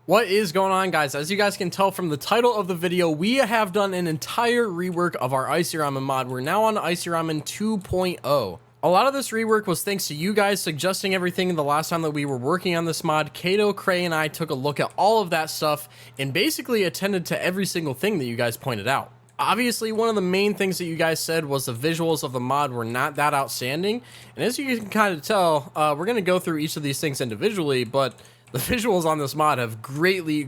What is going on, guys? As you guys can tell from the title of the video, we have done an entire rework of our IceeRamen mod. We're now on IceeRamen 2.0. A lot of this rework was thanks to you guys suggesting everything the last time that we were working on this mod. Kato, Cray, and I took a look at all of that stuff and basically attended to every single thing that you guys pointed out. Obviously, one of the main things that you guys said was the visuals of the mod were not that outstanding. And as you can kind of tell, we're going to go through each of these things individually, but the visuals on this mod have greatly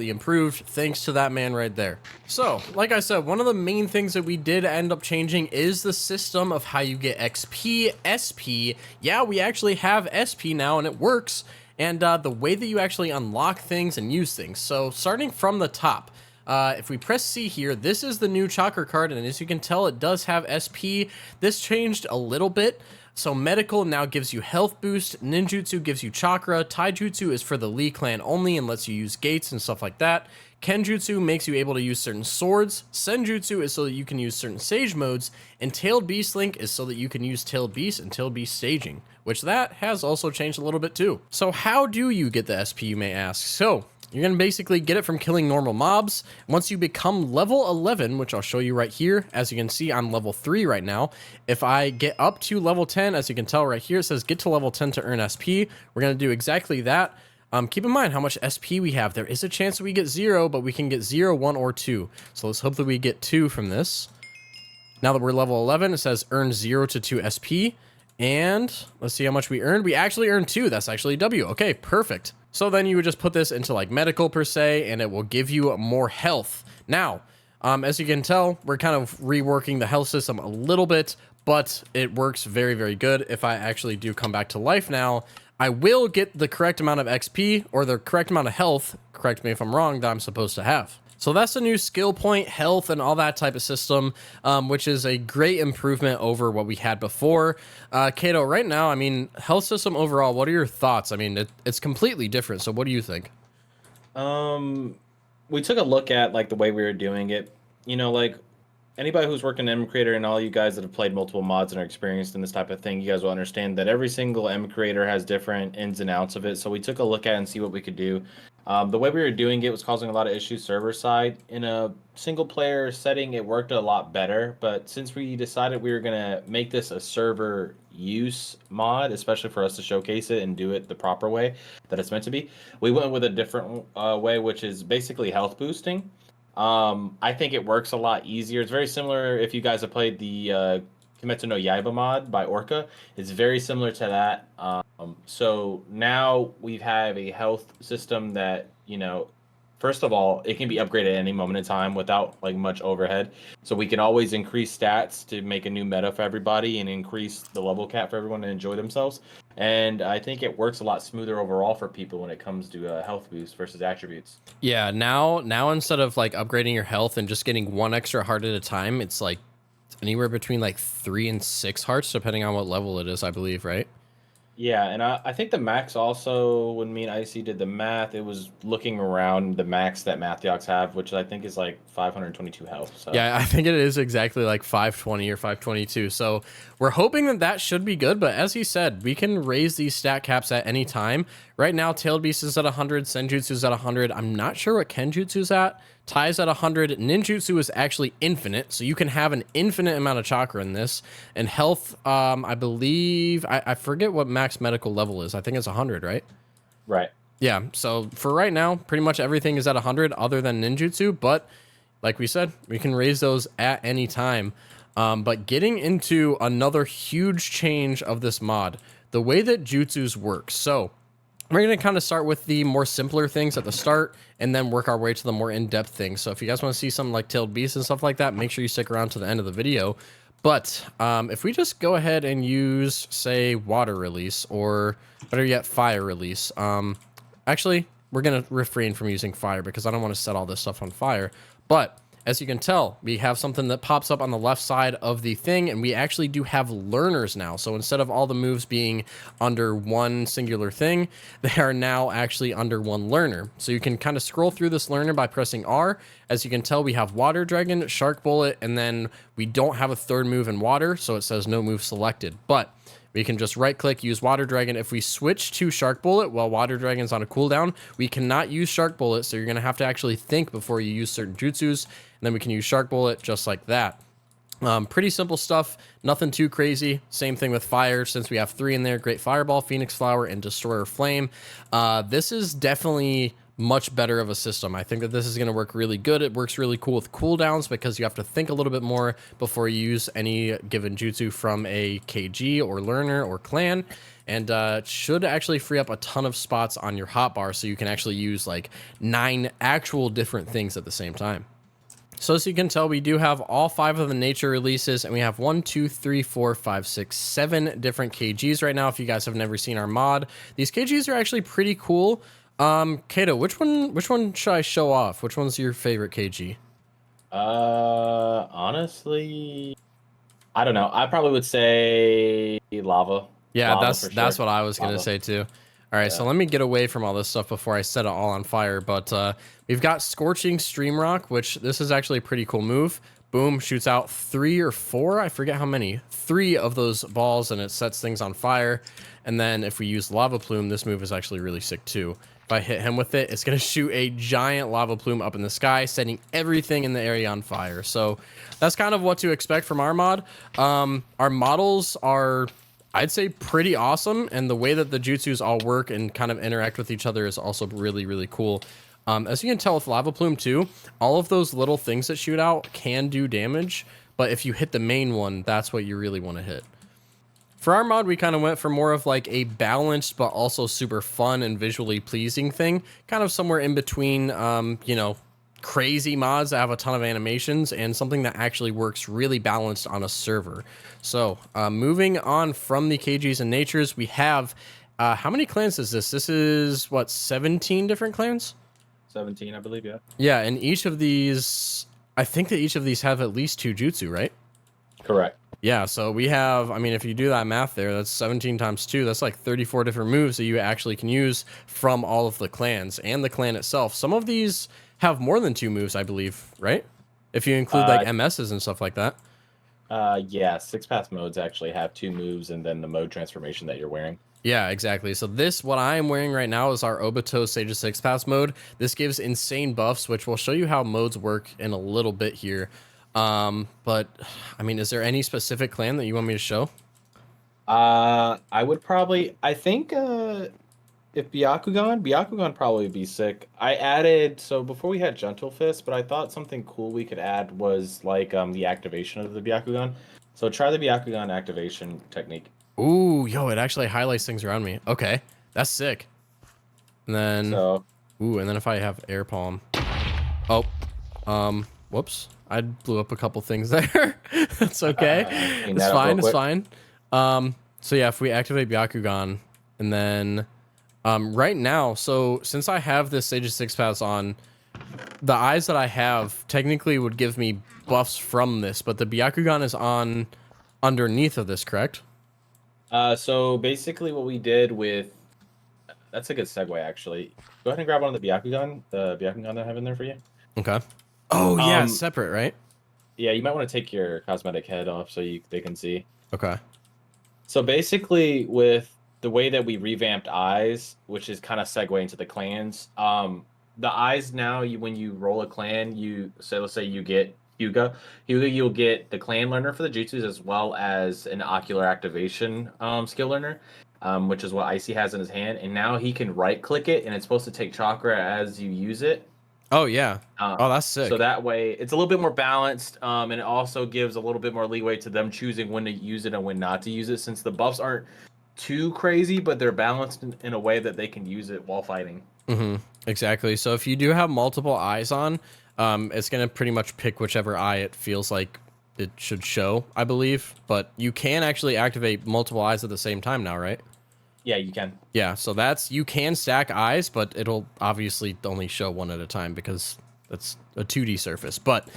improved thanks to that man right there. So, like I said, one of the main things that we did end up changing is the system of how you get XP, SP. Yeah, we actually have SP now and it works. And the way that you actually unlock things and use things. So, starting from the top. If we press C here, this is the new chakra card, and as you can tell, it does have SP. This changed a little bit. So medical now gives you health boost, ninjutsu gives you chakra, taijutsu is for the Lee clan only and lets you use gates and stuff like that. Kenjutsu makes you able to use certain swords, senjutsu is so that you can use certain sage modes, and tailed beast link is so that you can use tailed beast and tailed beast staging, which that has also changed a little bit too. So how do you get the SP, you may ask? So you're going to basically get it from killing normal mobs. Once you become level 11, which I'll show you right here, as you can see, I'm level 3 right now. If I get up to level 10, as you can tell right here, it says get to level 10 to earn SP. We're going to do exactly that. Keep in mind how much SP we have. There is a chance that we get 0, but we can get 0, 1, or 2. So let's hope that we get 2 from this. Now that we're level 11, it says earn 0 to 2 SP. And let's see how much we earned. We actually earned 2. That's actually W. Okay, perfect. So then you would just put this into like medical per se, and it will give you more health. Now, as you can tell, we're kind of reworking the health system a little bit, but it works very good. If I actually do come back to life now, I will get the correct amount of XP or the correct amount of health, correct me if I'm wrong, that I'm supposed to have. So that's the new skill point, health, and all that type of system, which is a great improvement over what we had before. Kato, right now, I mean, health system overall, what are your thoughts? I mean, it's completely different. So what do you think? We took a look at like the way we were doing it. You know, like anybody who's working in M Creator and all you guys that have played multiple mods and are experienced in this type of thing, you guys will understand that every single M Creator has different ins and outs of it. So we took a look at it and see what we could do. The way we were doing it was causing a lot of issues server side. In a single player setting, it worked a lot better. But since we decided we were going to make this a server use mod, especially for us to showcase it and do it the proper way that it's meant to be, we went with a different way, which is basically health boosting. I think it works a lot easier. It's very similar if you guys have played the Kimetsu no Yaiba mod by Orca. It's very similar to that. So now we have a health system that, you know, first of all, it can be upgraded at any moment in time without like much overhead. So we can always increase stats to make a new meta for everybody and increase the level cap for everyone to enjoy themselves. And I think it works a lot smoother overall for people when it comes to health boost versus attributes. Yeah, now instead of like upgrading your health and just getting 1 extra heart at a time, it's like anywhere between like 3 and 6 hearts, depending on what level it is, I believe, right? Yeah, and I think the max also, when me and Icy did the math, it was looking around the max that Mathiox have, which I think is like 522 health. So. Yeah, I think it is exactly like 520 or 522. So we're hoping that that should be good. But as he said, we can raise these stat caps at any time. Right now, Tailed Beast is at 100, Senjutsu is at 100. I'm not sure what Kenjutsu's at. Tai's at 100. Ninjutsu is actually infinite, so you can have an infinite amount of chakra in this. And health, I believe, I forget what max medical level is. I think it's 100, right? Right. Yeah, so for right now, pretty much everything is at 100 other than ninjutsu, but like we said, we can raise those at any time. But getting into another huge change of this mod, the way that jutsus work. So we're going to kind of start with the more simpler things at the start and then work our way to the more in-depth things. So if you guys want to see something like Tailed Beast and stuff like that, make sure you stick around to the end of the video. But if we just go ahead and use, say, water release or better yet, fire release. Actually, we're going to refrain from using fire because I don't want to set all this stuff on fire. But as you can tell, we have something that pops up on the left side of the thing, and we actually do have learners now. So instead of all the moves being under one singular thing, they are now actually under one learner. So you can kind of scroll through this learner by pressing R. As you can tell, we have Water Dragon, Shark Bullet, and then we don't have a third move in water, so it says no move selected. But We can just right click, use Water Dragon. If we switch to Shark Bullet while Water Dragon's on a cooldown, we cannot use Shark Bullet, so you're going to have to actually think before you use certain jutsus, and then we can use Shark Bullet just like that. Pretty simple stuff, nothing too crazy. Same thing with fire, since we have 3 in there, Great Fireball, Phoenix Flower, and Destroyer Flame. This is definitely much better of a system. I think that this is going to work really good. It works really cool with cooldowns because you have to think a little bit more before you use any given jutsu from a KG or learner or clan, and it should actually free up a ton of spots on your hotbar, so you can actually use like 9 actual different things at the same time. So as you can tell, we do have all 5 of the nature releases, and we have 1, 2, 3, 4, 5, 6, 7 different KGs right now. If you guys have never seen our mod, these KGs are actually pretty cool. Kato, which one should I show off? Which one's your favorite KG? Honestly, I don't know. I probably would say lava. Yeah, Lava that's sure. what I was gonna say too. All right, so let me get away from all this stuff before I set it all on fire. But we've got Scorching Stream Rock, which this is actually a pretty cool move. Boom, shoots out 3 or 4, I forget how many, 3 of those balls, and it sets things on fire. And then if we use Lava Plume, this move is actually really sick too. If I hit him with it, it's going to shoot a giant lava plume up in the sky, setting everything in the area on fire. So that's kind of what to expect from our mod. Our models are, I'd say, pretty awesome, and the way that the jutsus all work and kind of interact with each other is also really, really cool. As you can tell with Lava Plume too, all of those little things that shoot out can do damage, but if you hit the main one, that's what you really want to hit. For our mod, we kind of went for more of like a balanced but also super fun and visually pleasing thing, kind of somewhere in between, you know, crazy mods that have a ton of animations and something that actually works really balanced on a server. So moving on from the KGs and natures, we have, how many clans is this? This is what, 17 different clans? 17, I believe, yeah. Yeah, and each of these, I think that each of these have at least 2 jutsu, right? Correct. Yeah, so we have, I mean, if you do that math there, that's 17 times 2. That's like 34 different moves that you actually can use from all of the clans and the clan itself. Some of these have more than 2 moves, I believe, right? If you include like MSs and stuff like that. Yeah, 6-path modes actually have 2 moves and then the mode transformation that you're wearing. Yeah, exactly. So this, what I am wearing right now, is our Obito Sage of 6-path mode. This gives insane buffs, which we'll show you how modes work in a little bit here. But I mean, is there any specific clan that you want me to show? I would probably, I think, if Byakugan probably would be sick. I added, so before we had Gentle Fist, but I thought something cool we could add was like the activation of the Byakugan. So try the Byakugan activation technique. Ooh, yo, it actually highlights things around me. Okay, that's sick. And then, ooh, and then if I have Air Palm. Oh, whoops. I blew up a couple things there. That's okay. It's fine, it's fine. So yeah, if we activate Byakugan, and then, right now, so since I have this Sage of 6-paths on, the eyes that I have technically would give me buffs from this, but the Byakugan is on underneath of this, correct? So basically what we did with, that's a good segue actually. Go ahead and grab one of the Byakugan that I have in there for you. Okay. Oh yeah, it's separate, right? Yeah, you might want to take your cosmetic head off so they can see. Okay. So basically with the way that we revamped eyes, which is kind of segueing to the clans, the eyes now, when you roll a clan, let's say you get Hyuga, you'll get the clan learner for the jutsus as well as an ocular activation skill learner, which is what Icee has in his hand, and now he can right click it and it's supposed to take chakra as you use it. Oh yeah. Oh, that's sick. So that way it's a little bit more balanced, and it also gives a little bit more leeway to them choosing when to use it and when not to use it, since the buffs aren't too crazy, but they're balanced in a way that they can use it while fighting. Exactly. So if you do have multiple eyes on, it's gonna pretty much pick whichever eye it feels like it should show, I believe. But you can actually activate multiple eyes at the same time now, right? Yeah, you can. Yeah, so you can stack eyes, but it'll obviously only show one at a time because that's a 2D surface. But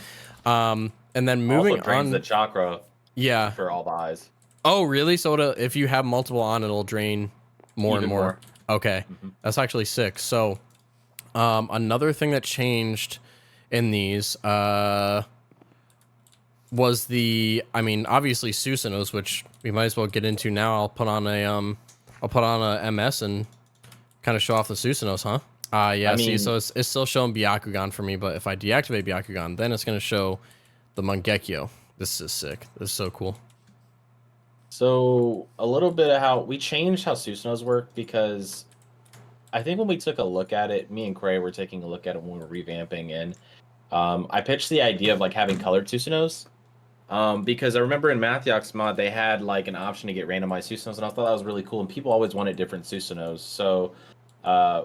and then moving also drains on, the chakra. Yeah. For all the eyes. Oh, really? So if you have multiple on, it'll drain more and more. Okay, that's actually sick. So another thing that changed in these, was the, I mean, obviously Susanos, which we might as well get into now. I'll put on a MS and kind of show off the Susanos, huh? Yeah, I see, mean, so it's still showing Byakugan for me, but if I deactivate Byakugan, then it's going to show the Mangekyo. This is sick. This is so cool. so a little bit of how we changed how Susanos work, because I think when we took a look at it, me and Cray were taking a look at it when we were revamping, and I pitched the idea of like having colored Susanos. Because I remember in Mathiak's mod they had like an option to get randomized Susanos, and I thought that was really cool. And people always wanted different Susanos. So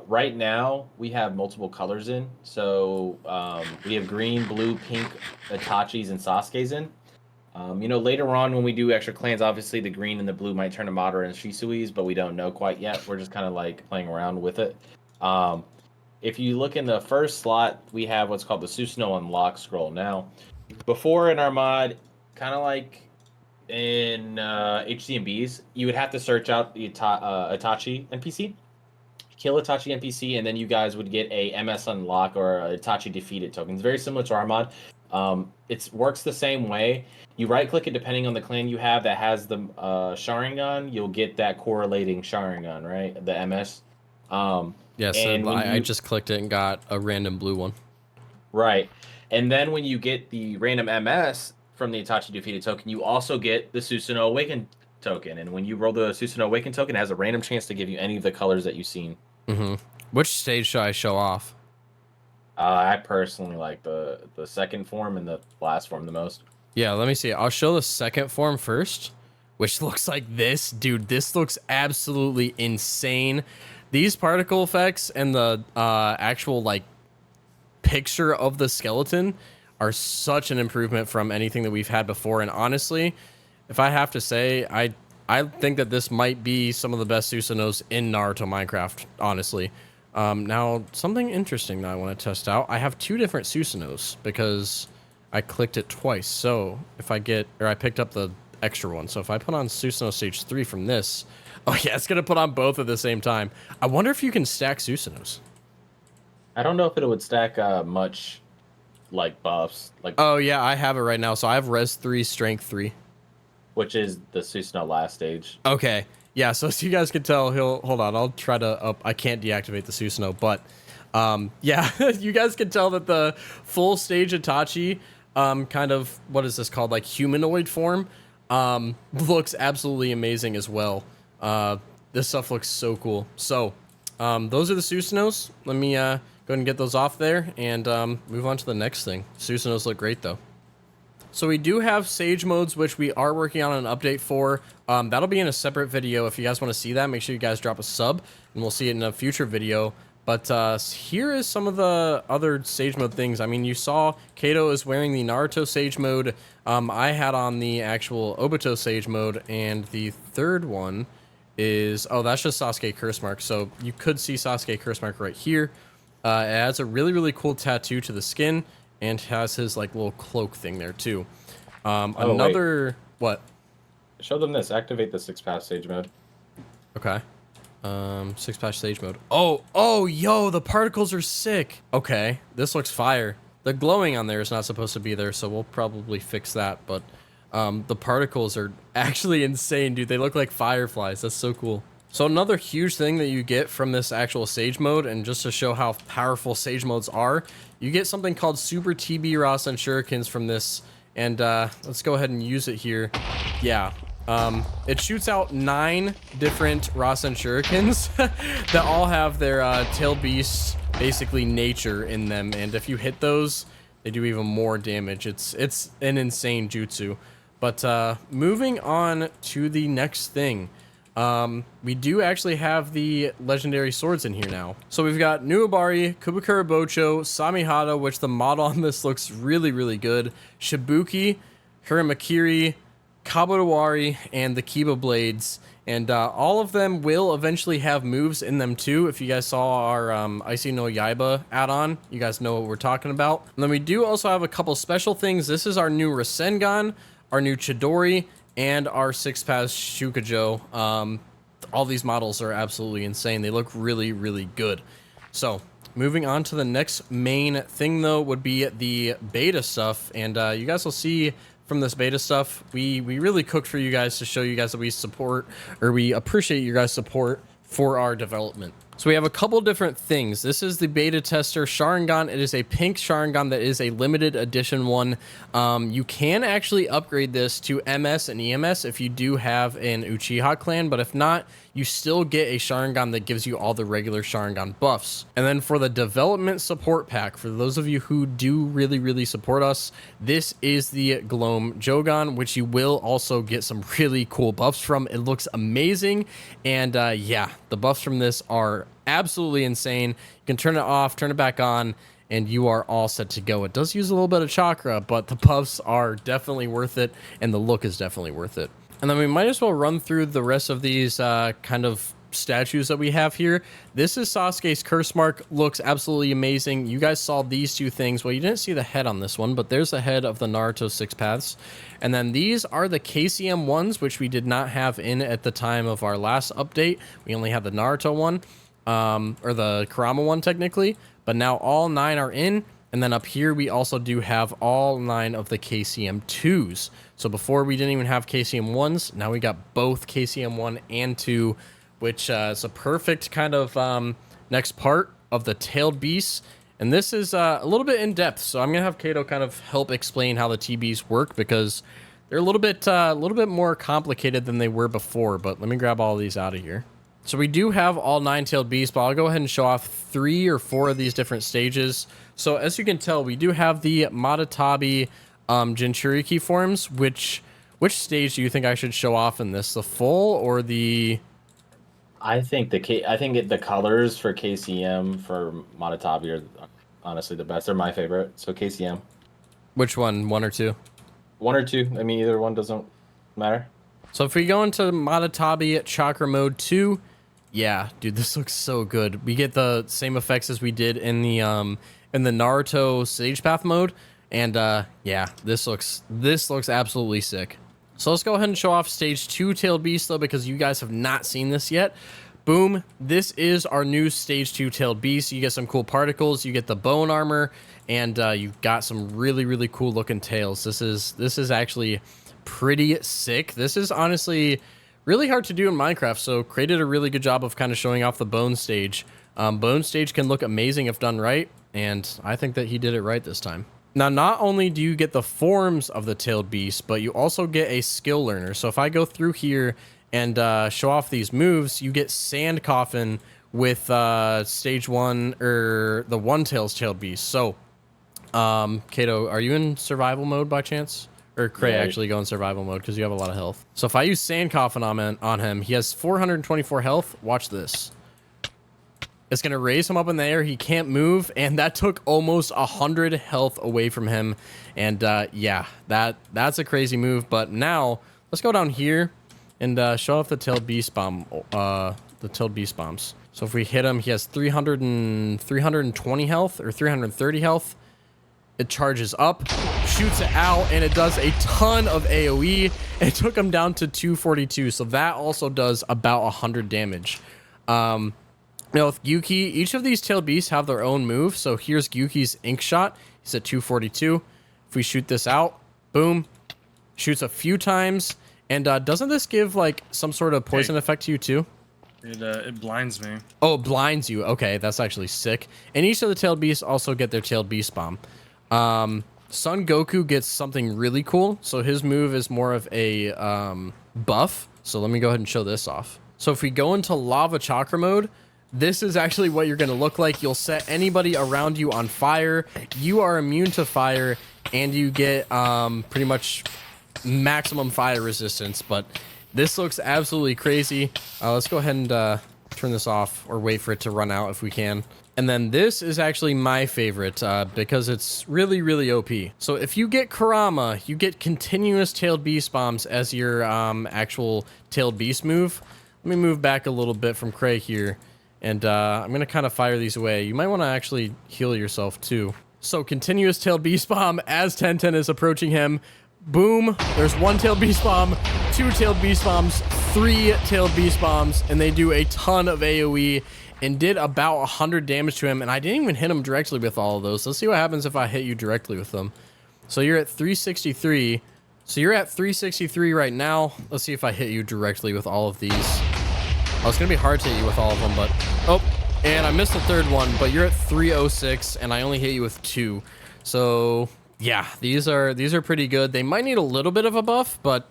right now we have multiple colors in. So we have green, blue, pink Itachi's and Sasuke's in. Later on when we do extra clans, obviously the green and the blue might turn to Madara and Shisui's, but we don't know quite yet. We're just kind of like playing around with it. If you look in the first slot, we have what's called the Susanoo Unlock scroll. Now, before in our mod, kind of like in HCMBs, you would have to search out the Itachi NPC, kill Itachi NPC, and then you guys would get a MS unlock or a Itachi defeated token. It's very similar to our mod. It works the same way. You right click it depending on the clan you have that has the Sharingan, you'll get that correlating Sharingan, right? The MS. Yes, and I just clicked it and got a random blue one. Right. And then when you get the random MS from the Itachi defeated token, you also get the Susanoo Awakened token. And when you roll the Susanoo Awakened token, it has a random chance to give you any of the colors that you've seen. Mm-hmm. Which stage should I show off? I personally like the second form and the last form the most. Yeah, let me see. I'll show the second form first, which looks like this. Dude, this looks absolutely insane. These particle effects and the actual, like, picture of the skeleton are such an improvement from anything that we've had before. And honestly, if I have to say, I think that this might be some of the best Susanos in Naruto Minecraft, honestly. Now, something interesting that I want to test out. I have two different Susanos because I clicked it twice. So if I picked up the extra one. So if I put on Susanoo Stage 3 from this, oh yeah, it's going to put on both at the same time. I wonder if you can stack Susanos. I don't know if it would stack much like buffs. Like, oh yeah, I have it right now. So I have Res 3, Strength 3. Which is the Susanoo last stage. Okay. Yeah, so as you guys can tell, hold on, I'll try to I can't deactivate the Susanoo, but yeah, you guys can tell that the full stage Itachi, kind of, what is this called, like humanoid form, looks absolutely amazing as well. This stuff looks so cool. So those are the Susanos. Let me go ahead and get those off there and move on to the next thing. Susanos look great though. So we do have Sage modes, which we are working on an update for. That'll be in a separate video. If you guys want to see that, make sure you guys drop a sub, and we'll see it in a future video. But here is some of the other Sage mode things. I mean, you saw Kato is wearing the Naruto Sage mode. I had on the actual Obito Sage mode, and the third one is... oh, that's just Sasuke Curse Mark. So you could see Sasuke Curse Mark right here. It adds a really, really cool tattoo to the skin, and has his like little cloak thing there too. Another... wait. What? Show them this. Activate the 6-pass stage mode. Okay. 6-pass stage mode. Oh, yo, the particles are sick. Okay, this looks fire. The glowing on there is not supposed to be there, so we'll probably fix that. But the particles are actually insane, dude. They look like fireflies. That's so cool. So another huge thing that you get from this actual Sage mode, and just to show how powerful Sage modes are, you get something called Super TB Rasen Shurikens from this, and let's go ahead and use it here. Yeah, it shoots out 9 different Rasen Shurikens that all have their tail beast, basically nature in them, and if you hit those, they do even more damage. It's an insane jutsu. But moving on to the next thing. We do actually have the legendary swords in here now. So we've got Nuabari, Kubukura Bocho, Samihara, which the model on this looks really, really good, Shibuki, Hiramakiri, Kabadawari, and the Kiba Blades. And all of them will eventually have moves in them too. If you guys saw our Icy no Yaiba add-on, you guys know what we're talking about. And then we do also have a couple special things. This is our new Rasengan, our new Chidori, and our 6-pass Shukajo. All these models are absolutely insane. They look really, really good. So, moving on to the next main thing, though, would be the beta stuff. And you guys will see from this beta stuff. We really cooked for you guys to show you guys that we support, or we appreciate your guys' support for our development. So we have a couple different things. This is the beta tester Sharingan. It is a pink Sharingan that is a limited edition one. You can actually upgrade this to MS and EMS if you do have an Uchiha clan, but if not, you still get a Sharingan that gives you all the regular Sharingan buffs. And then for the development support pack, for those of you who do really support us, this is the Gloam Jogan, which you will also get some really cool buffs from. It looks amazing, and yeah, the buffs from this are absolutely insane. You can turn it off, turn it back on, and you are all set to go. It does use a little bit of chakra, but the buffs are definitely worth it, and the look is definitely worth it. And then we might as well run through the rest of these kind of statues that we have here. This is Sasuke's curse mark. Looks absolutely amazing. You guys saw these two things. Well, you didn't see the head on this one, but there's the head of the Naruto Six Paths. And then these are the KCM ones, which we did not have in at the time of our last update. We only had the Naruto one, or the Kurama one technically, but now all 9 are in. And then up here, we also do have all 9 of the KCM 2s. So before we didn't even have KCM 1s. Now we got both KCM 1 and 2, which is a perfect kind of next part of the tailed beasts. And this is a little bit in depth. So I'm going to have Kato kind of help explain how the TBs work, because they're a little bit more complicated than they were before. But let me grab all of these out of here. So we do have all 9 tailed beasts, but I'll go ahead and show off 3 or 4 of these different stages. So as you can tell, we do have the Matatabi Jinchuriki forms. Which stage do you think I should show off in this? The full or the... I think the colors for KCM for Matatabi are honestly the best. They're my favorite. So KCM. Which one? 1 or 2? 1 or 2. I mean, either one doesn't matter. So if we go into Matatabi Chakra Mode 2, yeah, dude, this looks so good. We get the same effects as we did in the Naruto Sage Path mode, and yeah, this looks absolutely sick. So let's go ahead and show off Stage 2 Tailed Beast, though, because you guys have not seen this yet. Boom, this is our new Stage 2 Tailed Beast. You get some cool particles, you get the bone armor, and you've got some really cool looking tails. This is actually pretty sick. This is honestly really hard to do in Minecraft, so Cray did a really good job of kind of showing off the bone stage. Bone stage can look amazing if done right, and I think that he did it right this time. Now, not only do you get the forms of the tailed beast, but you also get a skill learner. So if I go through here and show off these moves, you get Sand Coffin with stage 1, or the one tails tailed beast. So Kato, are you in survival mode by chance? Or Cray actually go in survival mode, because you have a lot of health. So if I use Sand Coffin on him, he has 424 health. Watch this. It's going to raise him up in the air. He can't move, and that took almost 100 health away from him. And yeah, that's a crazy move. But now, let's go down here and show off the tailed beast bomb, the tailed beast bombs. So if we hit him, he has 320 health, or 330 health. It charges up, shoots it out, and it does a ton of AoE. It took him down to 242, so that also does about 100 damage. Now with Yuki, each of these tailed beasts have their own move. So here's Yuki's Ink Shot. He's at 242. If we shoot this out, boom, shoots a few times. And doesn't this give like some sort of poison effect to you too? It blinds me. Oh, it blinds you. Okay, that's actually sick. And each of the tailed beasts also get their tailed beast bomb. Son Goku gets something really cool. So his move is more of a buff. So let me go ahead and show this off. So if we go into Lava Chakra mode, this is actually what you're going to look like. You'll set anybody around you on fire. You are immune to fire, and you get pretty much maximum fire resistance. But this looks absolutely crazy. Let's go ahead and turn this off, or wait for it to run out if we can. And then this is actually my favorite because it's really OP. So if you get Kurama, you get continuous tailed beast bombs as your actual tailed beast move. Let me move back a little bit from Cray here. And I'm going to kind of fire these away. You might want to actually heal yourself too. So continuous tailed beast bomb as Tenten is approaching him. Boom. There's 1 tailed beast bomb, 2 tailed beast bombs, 3 tailed beast bombs. And they do a ton of AoE and did about 100 damage to him. And I didn't even hit him directly with all of those. Let's see what happens if I hit you directly with them. So you're at 363. So you're at 363 right now. Let's see if I hit you directly with all of these. Oh, it's gonna be hard to hit you with all of them, but oh, and I missed the third one. But you're at 306, and I only hit you with 2. So yeah, these are pretty good. They might need a little bit of a buff, but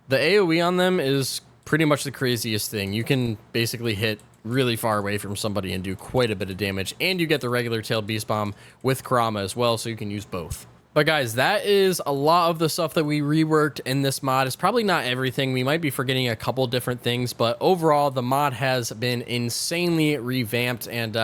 the AoE on them is pretty much the craziest thing. You can basically hit really far away from somebody and do quite a bit of damage, and you get the regular tailed beast bomb with Kurama as well, so you can use both. But guys, that is a lot of the stuff that we reworked in this mod. It's probably not everything. We might be forgetting a couple different things, but overall, the mod has been insanely revamped, and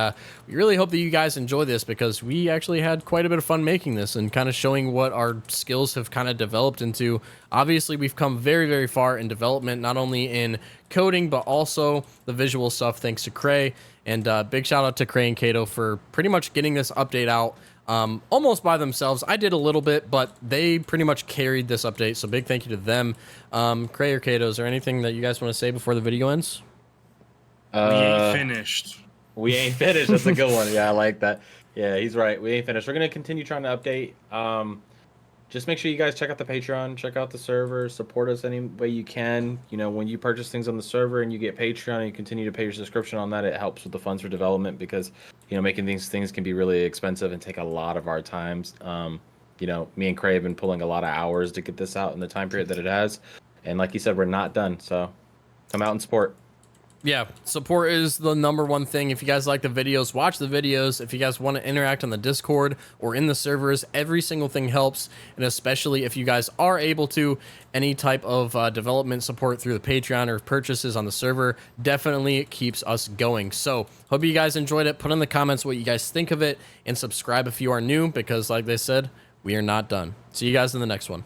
we really hope that you guys enjoy this because we actually had quite a bit of fun making this and kind of showing what our skills have kind of developed into. Obviously, we've come very, very far in development, not only in coding, but also the visual stuff, thanks to Cray. And big shout out to Cray and Kato for pretty much getting this update out almost by themselves. I did a little bit, but they pretty much carried this update, so big thank you to them. Cray or Kato, is there anything that you guys want to say before the video ends? We ain't finished. We ain't finished. That's a good one. Yeah, I like that. Yeah, he's right. We ain't finished. We're going to continue trying to update. Just make sure you guys check out the Patreon, check out the server, support us any way you can. You know, when you purchase things on the server and you get Patreon and you continue to pay your subscription on that, it helps with the funds for development because, you know, making these things can be really expensive and take a lot of our times. You know, me and Cray have been pulling a lot of hours to get this out in the time period that it has. And like you said, we're not done. So come out and support. Yeah, support is the #1 thing. If you guys like the videos, watch the videos. If you guys want to interact on the Discord or in the servers, every single thing helps. And especially if you guys are able to, any type of development support through the Patreon or purchases on the server definitely keeps us going. So hope you guys enjoyed it. Put in the comments what you guys think of it and subscribe if you are new because like they said, we are not done. See you guys in the next one.